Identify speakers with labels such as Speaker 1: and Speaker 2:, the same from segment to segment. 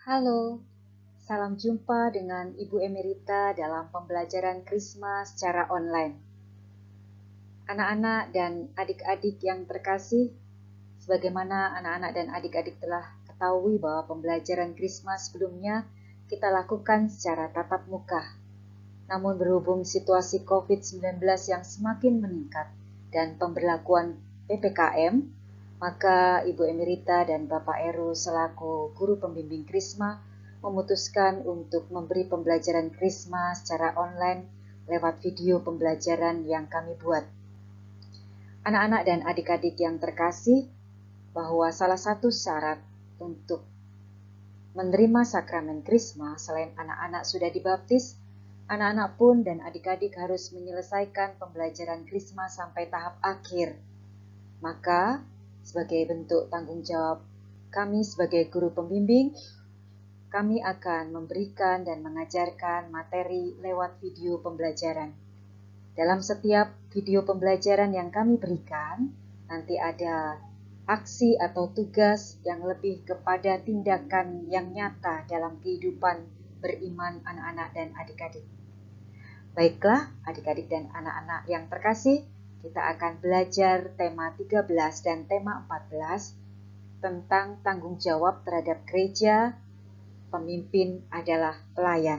Speaker 1: Halo, salam jumpa dengan Ibu Emerita dalam pembelajaran Krisma secara online. Anak-anak dan adik-adik yang terkasih, sebagaimana anak-anak dan adik-adik telah ketahui bahwa pembelajaran Krisma sebelumnya kita lakukan secara tatap muka. Namun berhubung situasi COVID-19 yang semakin meningkat dan pemberlakuan PPKM, maka Ibu Emerita dan Bapak Eru selaku guru pembimbing Krisma memutuskan untuk memberi pembelajaran Krisma secara online lewat video pembelajaran yang kami buat. Anak-anak dan adik-adik yang terkasih, bahwa salah satu syarat untuk menerima sakramen Krisma selain anak-anak sudah dibaptis, anak-anak pun dan adik-adik harus menyelesaikan pembelajaran Krisma sampai tahap akhir. Maka, sebagai bentuk tanggung jawab kami sebagai guru pembimbing, kami akan memberikan dan mengajarkan materi lewat video pembelajaran. Dalam setiap video pembelajaran yang kami berikan, nanti ada aksi atau tugas yang lebih kepada tindakan yang nyata dalam kehidupan beriman anak-anak dan adik-adik. Baiklah, adik-adik dan anak-anak yang terkasih, kita akan belajar tema 13 dan tema 14 tentang tanggung jawab terhadap gereja, pemimpin adalah pelayan.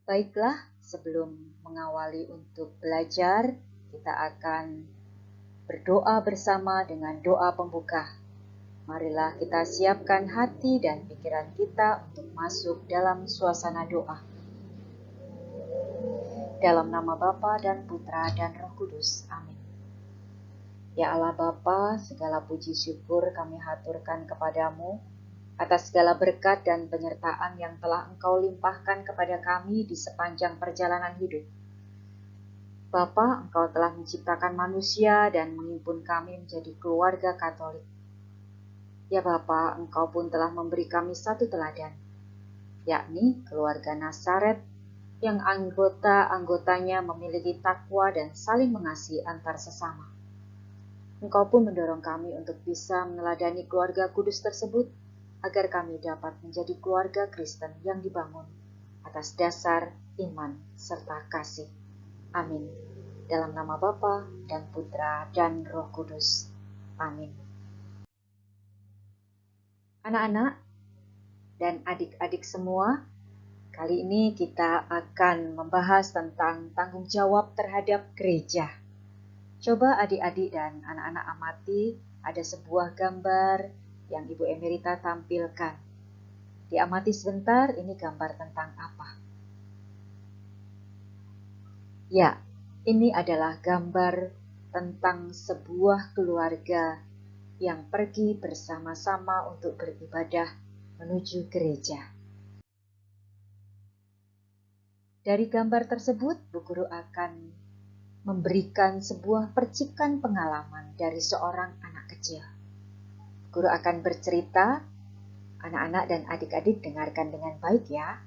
Speaker 1: Baiklah, sebelum mengawali untuk belajar, kita akan berdoa bersama dengan doa pembuka. Marilah kita siapkan hati dan pikiran kita untuk masuk dalam suasana doa. Dalam nama Bapa dan Putra dan Roh Kudus. Amin. Ya Allah Bapa, segala puji syukur kami haturkan kepadamu atas segala berkat dan penyertaan yang telah Engkau limpahkan kepada kami di sepanjang perjalanan hidup. Bapa, Engkau telah menciptakan manusia dan menghimpun kami menjadi keluarga Katolik. Ya Bapa, Engkau pun telah memberi kami satu teladan, yakni keluarga Nazaret yang anggota-anggotanya memiliki takwa dan saling mengasihi antar sesama. Engkau pun mendorong kami untuk bisa meneladani keluarga kudus tersebut, agar kami dapat menjadi keluarga Kristen yang dibangun atas dasar iman serta kasih. Amin. Dalam nama Bapa dan Putra dan Roh Kudus. Amin. Anak-anak dan adik-adik semua, kali ini kita akan membahas tentang tanggung jawab terhadap gereja. Coba adik-adik dan anak-anak amati, ada sebuah gambar yang Ibu Emerita tampilkan. Diamati sebentar, ini gambar tentang apa? Ya, ini adalah gambar tentang sebuah keluarga yang pergi bersama-sama untuk beribadah menuju gereja. Dari gambar tersebut, Bu Guru akan memberikan sebuah percikan pengalaman dari seorang anak kecil. Guru akan bercerita, anak-anak dan adik-adik dengarkan dengan baik ya.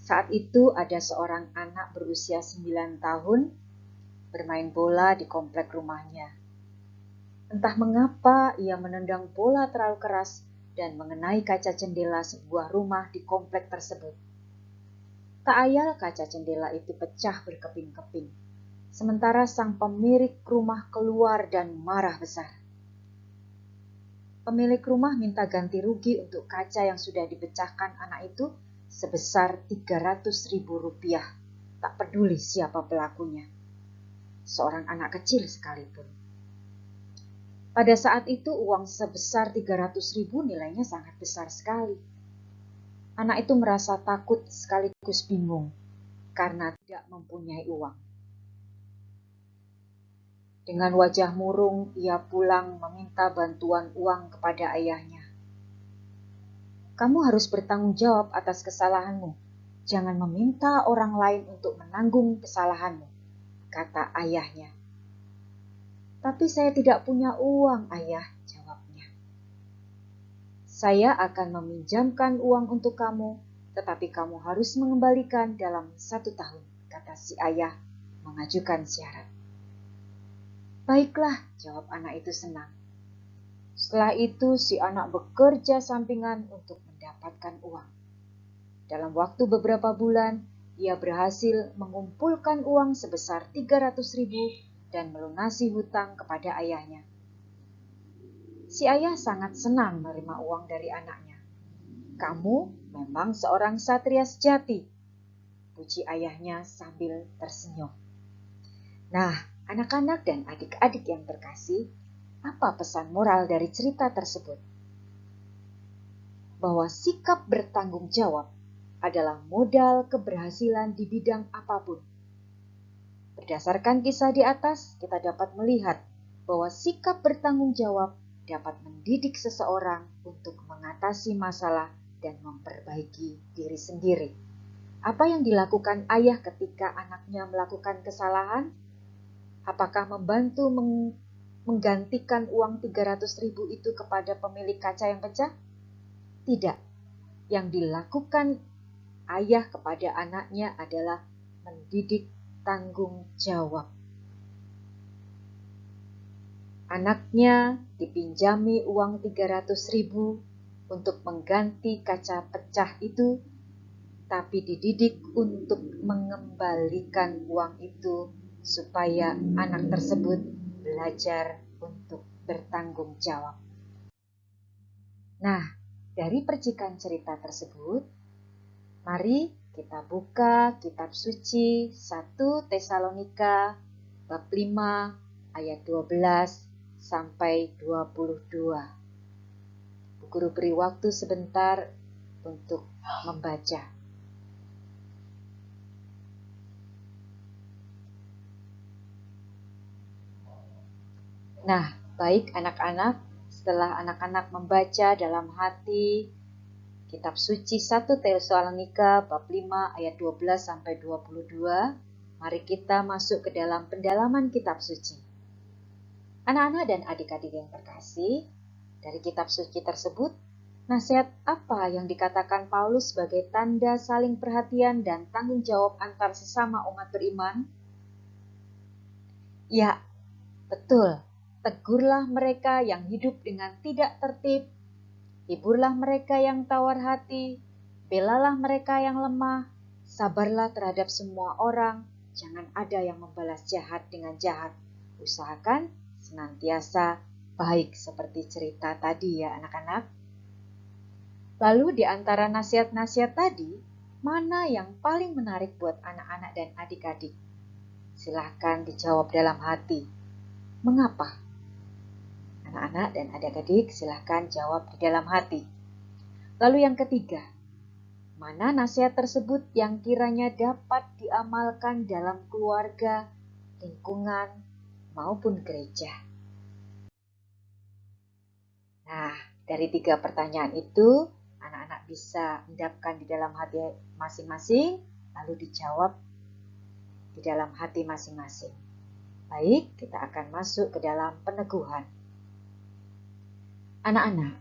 Speaker 1: Saat itu ada seorang anak berusia 9 tahun bermain bola di komplek rumahnya. Entah mengapa ia menendang bola terlalu keras dan mengenai kaca jendela sebuah rumah di komplek tersebut. Tak ayal kaca jendela itu pecah berkeping-keping, sementara sang pemilik rumah keluar dan marah besar. Pemilik rumah minta ganti rugi untuk kaca yang sudah dipecahkan anak itu sebesar Rp300.000, tak peduli siapa pelakunya, seorang anak kecil sekalipun. Pada saat itu uang sebesar 300.000 nilainya sangat besar sekali. Anak itu merasa takut sekaligus bingung karena tidak mempunyai uang. Dengan wajah murung, ia pulang meminta bantuan uang kepada ayahnya. Kamu harus bertanggung jawab atas kesalahanmu. Jangan meminta orang lain untuk menanggung kesalahanmu, kata ayahnya. Tapi saya tidak punya uang, ayah, jawabnya. Saya akan meminjamkan uang untuk kamu, tetapi kamu harus mengembalikan dalam 1 tahun, kata si ayah mengajukan syarat. Baiklah, jawab anak itu senang. Setelah itu si anak bekerja sampingan untuk mendapatkan uang. Dalam waktu beberapa bulan, ia berhasil mengumpulkan uang sebesar 300.000 dan melunasi hutang kepada ayahnya. Si ayah sangat senang menerima uang dari anaknya. "Kamu memang seorang satria sejati," puji ayahnya sambil tersenyum. Nah, anak-anak dan adik-adik yang terkasih, apa pesan moral dari cerita tersebut? Bahwa sikap bertanggung jawab adalah modal keberhasilan di bidang apapun. Berdasarkan kisah di atas, kita dapat melihat bahwa sikap bertanggung jawab dapat mendidik seseorang untuk mengatasi masalah dan memperbaiki diri sendiri. Apa yang dilakukan ayah ketika anaknya melakukan kesalahan? Apakah membantu menggantikan uang 300.000 itu kepada pemilik kaca yang pecah? Tidak. Yang dilakukan ayah kepada anaknya adalah mendidik tanggung jawab. Anaknya dipinjami uang 300.000 untuk mengganti kaca pecah itu, tapi dididik untuk mengembalikan uang itu supaya anak tersebut belajar untuk bertanggung jawab. Nah, dari percikan cerita tersebut, mari kita buka kitab suci 1 Tesalonika bab 5 ayat 12 sampai 22. Bu Guru beri waktu sebentar untuk membaca. Nah, baik anak-anak, setelah anak-anak membaca dalam hati kitab suci 1 Tesalonika bab 5 ayat 12 sampai 22, mari kita masuk ke dalam pendalaman kitab suci. Anak-anak dan adik-adik yang terkasih, dari kitab suci tersebut, nasihat apa yang dikatakan Paulus sebagai tanda saling perhatian dan tanggung jawab antar sesama umat beriman? Ya, betul. Tegurlah mereka yang hidup dengan tidak tertib, hiburlah mereka yang tawar hati, belalah mereka yang lemah, sabarlah terhadap semua orang, jangan ada yang membalas jahat dengan jahat. Usahakan senantiasa baik seperti cerita tadi ya anak-anak. Lalu di antara nasihat-nasihat tadi, mana yang paling menarik buat anak-anak dan adik-adik? Silahkan dijawab dalam hati. Mengapa? Anak-anak dan adik-adik silahkan jawab di dalam hati. Lalu yang ketiga, mana nasihat tersebut yang kiranya dapat diamalkan dalam keluarga, lingkungan, maupun gereja? Nah, dari 3 pertanyaan itu, anak-anak bisa endapkan di dalam hati masing-masing, lalu dijawab di dalam hati masing-masing. Baik, kita akan masuk ke dalam peneguhan. Anak-anak,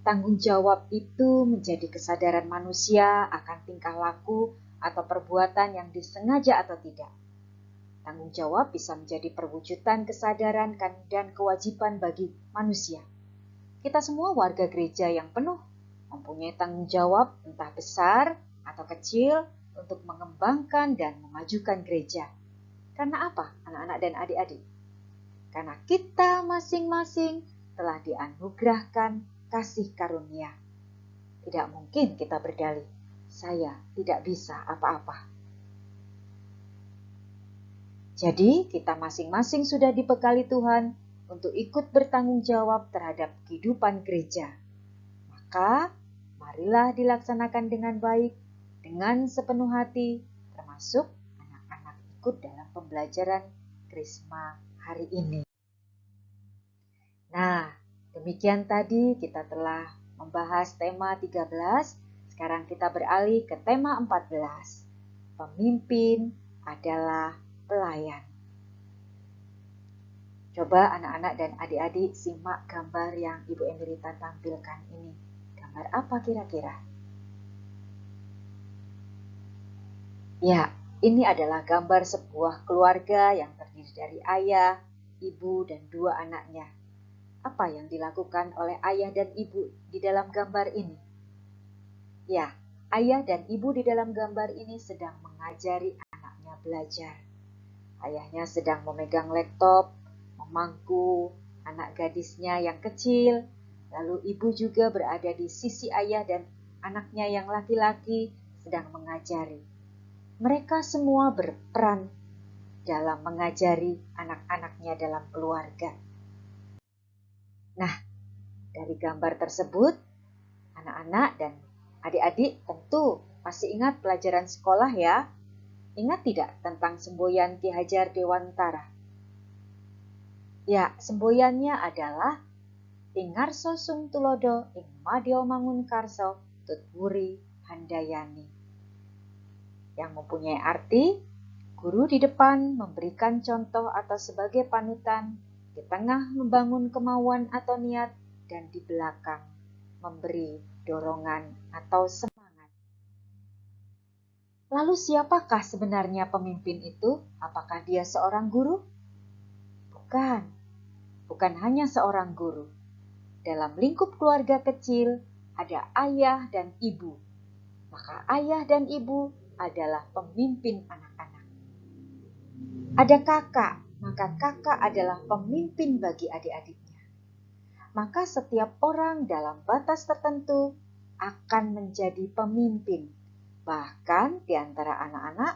Speaker 1: tanggung jawab itu menjadi kesadaran manusia akan tingkah laku atau perbuatan yang disengaja atau tidak. Tanggung jawab bisa menjadi perwujudan kesadaran dan kewajiban bagi manusia. Kita semua warga gereja yang penuh mempunyai tanggung jawab entah besar atau kecil untuk mengembangkan dan memajukan gereja. Karena apa, anak-anak dan adik-adik? Karena kita masing-masing telah dianugerahkan kasih karunia. Tidak mungkin kita berdalih, saya tidak bisa apa-apa. Jadi kita masing-masing sudah dibekali Tuhan untuk ikut bertanggung jawab terhadap kehidupan gereja. Maka marilah dilaksanakan dengan baik, dengan sepenuh hati, termasuk anak-anak ikut dalam pembelajaran Krisma hari ini. Nah, demikian tadi kita telah membahas tema 13, sekarang kita beralih ke tema 14. Pemimpin adalah pelayan. Coba anak-anak dan adik-adik simak gambar yang Ibu Emerita tampilkan ini. Gambar apa kira-kira? Ya, ini adalah gambar sebuah keluarga yang terdiri dari ayah, ibu, dan 2 anaknya. Apa yang dilakukan oleh ayah dan ibu di dalam gambar ini? Ya, ayah dan ibu di dalam gambar ini sedang mengajari anaknya belajar. Ayahnya sedang memegang laptop, memangku anak gadisnya yang kecil, lalu ibu juga berada di sisi ayah dan anaknya yang laki-laki sedang mengajari. Mereka semua berperan dalam mengajari anak-anaknya dalam keluarga. Nah, dari gambar tersebut, anak-anak dan adik-adik tentu masih ingat pelajaran sekolah ya. Ingat tidak tentang semboyan Ki Hajar Dewantara? Ya, semboyannya adalah Ingarso Sung Tulodo ing Madya Mangunkarso Tutwuri Handayani. Yang mempunyai arti, guru di depan memberikan contoh atau sebagai panutan, di tengah membangun kemauan atau niat, dan di belakang memberi dorongan atau semangat. Lalu siapakah sebenarnya pemimpin itu? Apakah dia seorang guru? Bukan hanya seorang guru. Dalam lingkup keluarga kecil ada ayah dan ibu. Maka ayah dan ibu adalah pemimpin anak-anak. Ada kakak, maka kakak adalah pemimpin bagi adik-adiknya. Maka setiap orang dalam batas tertentu akan menjadi pemimpin. Bahkan di antara anak-anak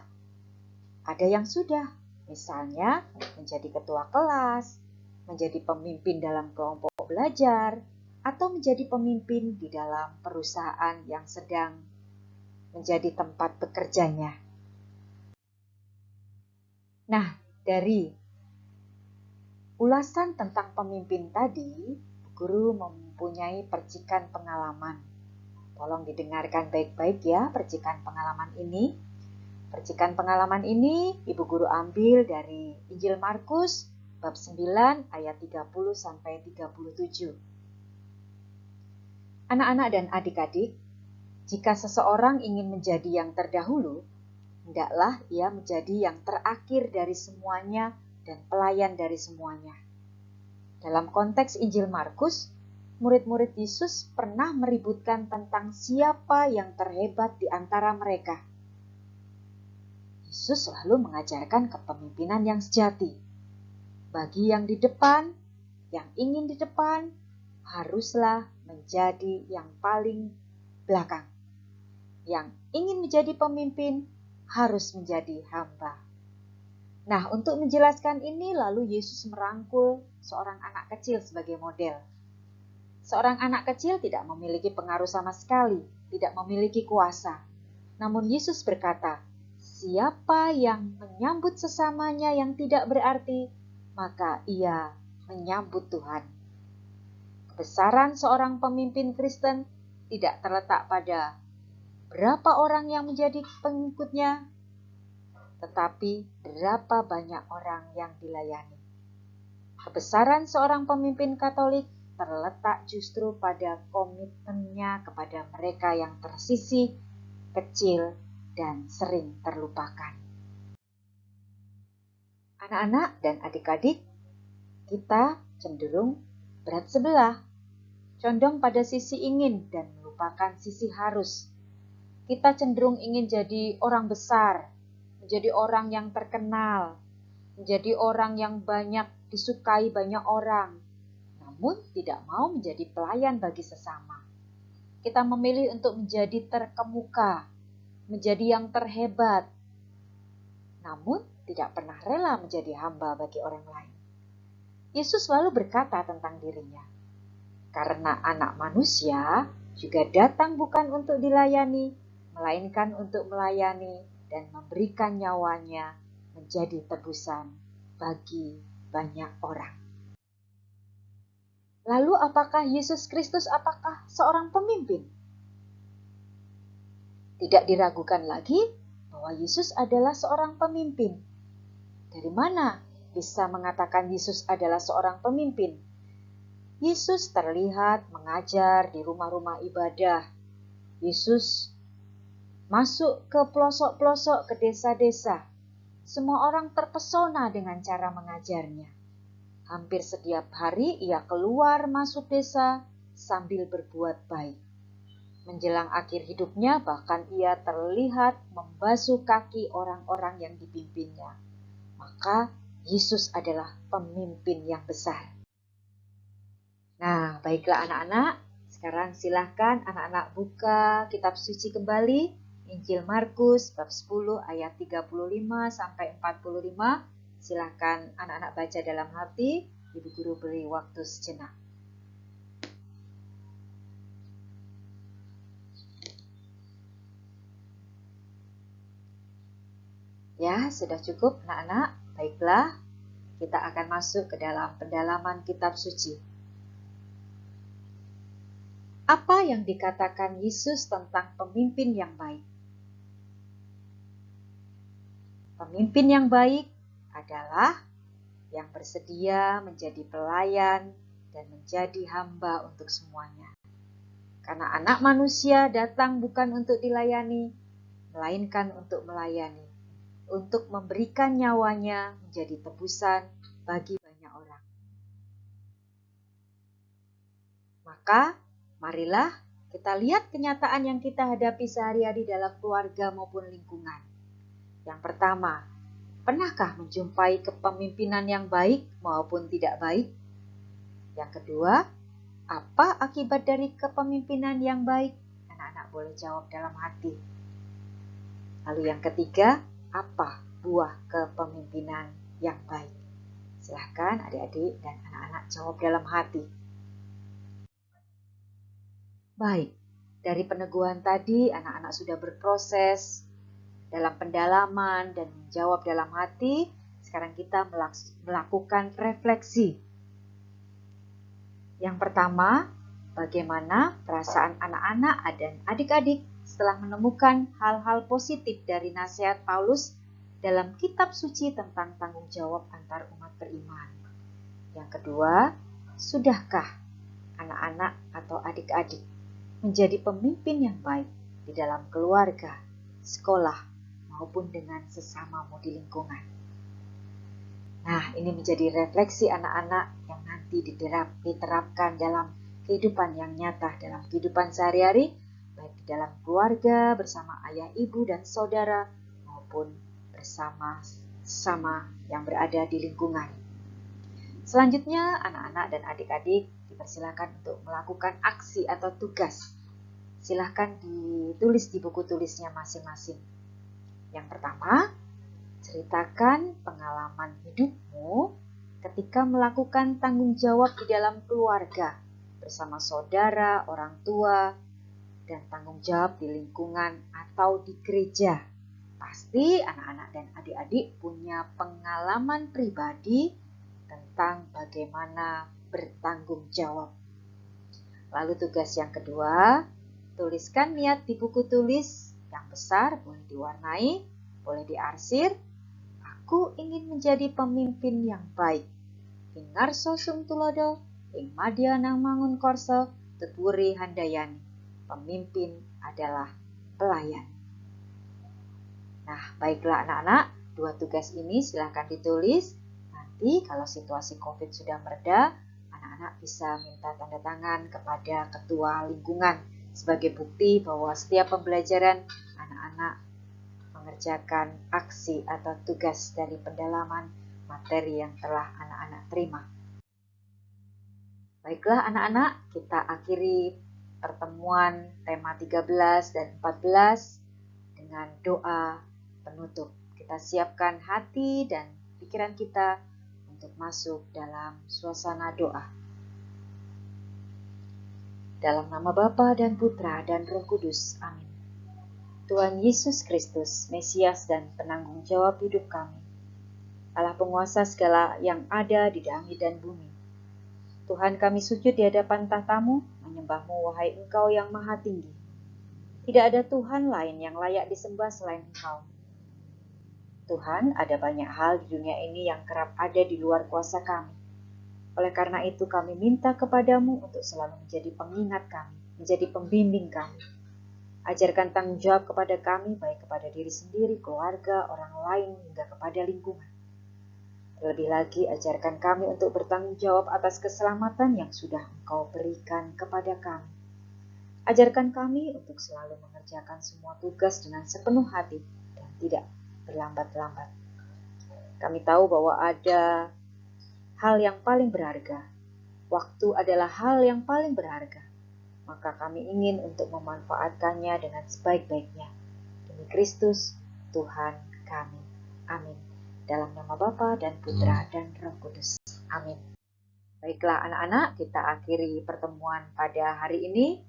Speaker 1: ada yang sudah, misalnya menjadi ketua kelas, menjadi pemimpin dalam kelompok belajar, atau menjadi pemimpin di dalam perusahaan yang sedang menjadi tempat bekerjanya. Nah, dari ulasan tentang pemimpin tadi, guru mempunyai percikan pengalaman. Tolong didengarkan baik-baik ya percikan pengalaman ini. Percikan pengalaman ini Ibu Guru ambil dari Injil Markus bab 9 ayat 30 sampai 37. Anak-anak dan adik-adik, jika seseorang ingin menjadi yang terdahulu, hendaklah ia menjadi yang terakhir dari semuanya dan pelayan dari semuanya. Dalam konteks Injil Markus, murid-murid Yesus pernah meributkan tentang siapa yang terhebat di antara mereka. Yesus selalu mengajarkan kepemimpinan yang sejati. Bagi yang di depan, yang ingin di depan, haruslah menjadi yang paling belakang. Yang ingin menjadi pemimpin, harus menjadi hamba. Nah, untuk menjelaskan ini, lalu Yesus merangkul seorang anak kecil sebagai model. Seorang anak kecil tidak memiliki pengaruh sama sekali, tidak memiliki kuasa. Namun Yesus berkata, siapa yang menyambut sesamanya yang tidak berarti, maka ia menyambut Tuhan. Kebesaran seorang pemimpin Kristen tidak terletak pada berapa orang yang menjadi pengikutnya, tetapi berapa banyak orang yang dilayani. Kebesaran seorang pemimpin Katolik terletak justru pada komitmennya kepada mereka yang tersisih, kecil, dan sering terlupakan. Anak-anak dan adik-adik, kita cenderung berat sebelah, condong pada sisi ingin dan melupakan sisi harus. Kita cenderung ingin jadi orang besar, menjadi orang yang terkenal, menjadi orang yang banyak disukai banyak orang, namun tidak mau menjadi pelayan bagi sesama. Kita memilih untuk menjadi terkemuka, menjadi yang terhebat, namun tidak pernah rela menjadi hamba bagi orang lain. Yesus selalu berkata tentang dirinya, karena anak manusia juga datang bukan untuk dilayani, melainkan untuk melayani dan memberikan nyawanya menjadi tebusan bagi banyak orang. Lalu apakah Yesus Kristus seorang pemimpin? Tidak diragukan lagi bahwa Yesus adalah seorang pemimpin. Dari mana bisa mengatakan Yesus adalah seorang pemimpin? Yesus terlihat mengajar di rumah-rumah ibadah. Yesus masuk ke pelosok-pelosok, ke desa-desa. Semua orang terpesona dengan cara mengajarnya. Hampir setiap hari ia keluar masuk desa sambil berbuat baik. Menjelang akhir hidupnya bahkan ia terlihat membasuh kaki orang-orang yang dipimpinnya. Maka Yesus adalah pemimpin yang besar. Nah, baiklah anak-anak, sekarang silahkan anak-anak buka kitab suci kembali, Injil Markus bab 10 ayat 35 sampai 45. Silahkan anak-anak baca dalam hati, Ibu Guru beri waktu sejenak. Ya, sudah cukup anak-anak. Baiklah, kita akan masuk ke dalam pendalaman kitab suci. Apa yang dikatakan Yesus tentang pemimpin yang baik? Pemimpin yang baik adalah yang bersedia menjadi pelayan dan menjadi hamba untuk semuanya. Karena anak manusia datang bukan untuk dilayani, melainkan untuk melayani, untuk memberikan nyawanya menjadi tebusan bagi banyak orang. Maka, marilah kita lihat kenyataan yang kita hadapi sehari-hari dalam keluarga maupun lingkungan. Yang pertama, pernahkah menjumpai kepemimpinan yang baik maupun tidak baik? Yang kedua, apa akibat dari kepemimpinan yang baik? Anak-anak boleh jawab dalam hati. Lalu yang ketiga, apa buah kepemimpinan yang baik? Silahkan adik-adik dan anak-anak jawab dalam hati. Baik, dari peneguhan tadi anak-anak sudah berproses dalam pendalaman dan menjawab dalam hati. Sekarang kita melakukan refleksi. Yang pertama, bagaimana perasaan anak-anak dan adik-adik setelah menemukan hal-hal positif dari nasihat Paulus dalam kitab suci tentang tanggung jawab antar umat beriman. Yang kedua, sudahkah anak-anak atau adik-adik menjadi pemimpin yang baik di dalam keluarga, sekolah, maupun dengan sesamamu di lingkungan? Nah, ini menjadi refleksi anak-anak yang nanti diterapkan dalam kehidupan yang nyata, dalam kehidupan sehari-hari, baik di dalam keluarga, bersama ayah, ibu, dan saudara, maupun bersama yang berada di lingkungan. Selanjutnya, anak-anak dan adik-adik dipersilakan untuk melakukan aksi atau tugas. Silahkan ditulis di buku tulisnya masing-masing. Yang pertama, ceritakan pengalaman hidupmu ketika melakukan tanggung jawab di dalam keluarga bersama saudara, orang tua, dan tanggung jawab di lingkungan atau di gereja. Pasti anak-anak dan adik-adik punya pengalaman pribadi tentang bagaimana bertanggung jawab. Lalu tugas yang kedua, tuliskan niat di buku tulis yang besar, boleh diwarnai, boleh diarsir. Aku ingin menjadi pemimpin yang baik. Ing ngarso sung tulodo, ing madya nang mangun korso, tutwuri handayani. Pemimpin adalah pelayan. Nah, baiklah anak-anak, dua tugas ini silakan ditulis. Nanti kalau situasi COVID sudah mereda, anak-anak bisa minta tanda tangan kepada ketua lingkungan sebagai bukti bahwa setiap pembelajaran anak-anak mengerjakan aksi atau tugas dari pendalaman materi yang telah anak-anak terima. Baiklah anak-anak, kita akhiri pertemuan tema 13 dan 14 dengan doa penutup. Kita siapkan hati dan pikiran kita untuk masuk dalam suasana doa. Dalam nama Bapa dan Putra dan Roh Kudus. Amin. Tuhan Yesus Kristus, Mesias dan penanggung jawab hidup kami, Allah penguasa segala yang ada di langit dan bumi. Tuhan, kami sujud di hadapan tahta-Mu, menyembah-Mu wahai Engkau yang maha tinggi. Tidak ada Tuhan lain yang layak disembah selain Engkau. Tuhan, ada banyak hal di dunia ini yang kerap ada di luar kuasa kami. Oleh karena itu kami minta kepadamu untuk selalu menjadi pengingat kami, menjadi pembimbing kami. Ajarkan tanggung jawab kepada kami, baik kepada diri sendiri, keluarga, orang lain, hingga kepada lingkungan. Terlebih lagi, ajarkan kami untuk bertanggung jawab atas keselamatan yang sudah Engkau berikan kepada kami. Ajarkan kami untuk selalu mengerjakan semua tugas dengan sepenuh hati dan tidak berlambat-lambat. Kami tahu bahwa ada hal yang paling berharga. Waktu adalah hal yang paling berharga. Maka kami ingin untuk memanfaatkannya dengan sebaik-baiknya. Demi Kristus, Tuhan kami. Amin. Dalam nama Bapa dan Putra dan Roh Kudus. Amin. Baiklah anak-anak, kita akhiri pertemuan pada hari ini.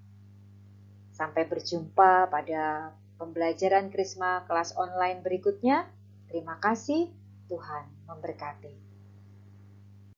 Speaker 1: Sampai berjumpa pada pembelajaran Krisma kelas online berikutnya. Terima kasih, Tuhan memberkati.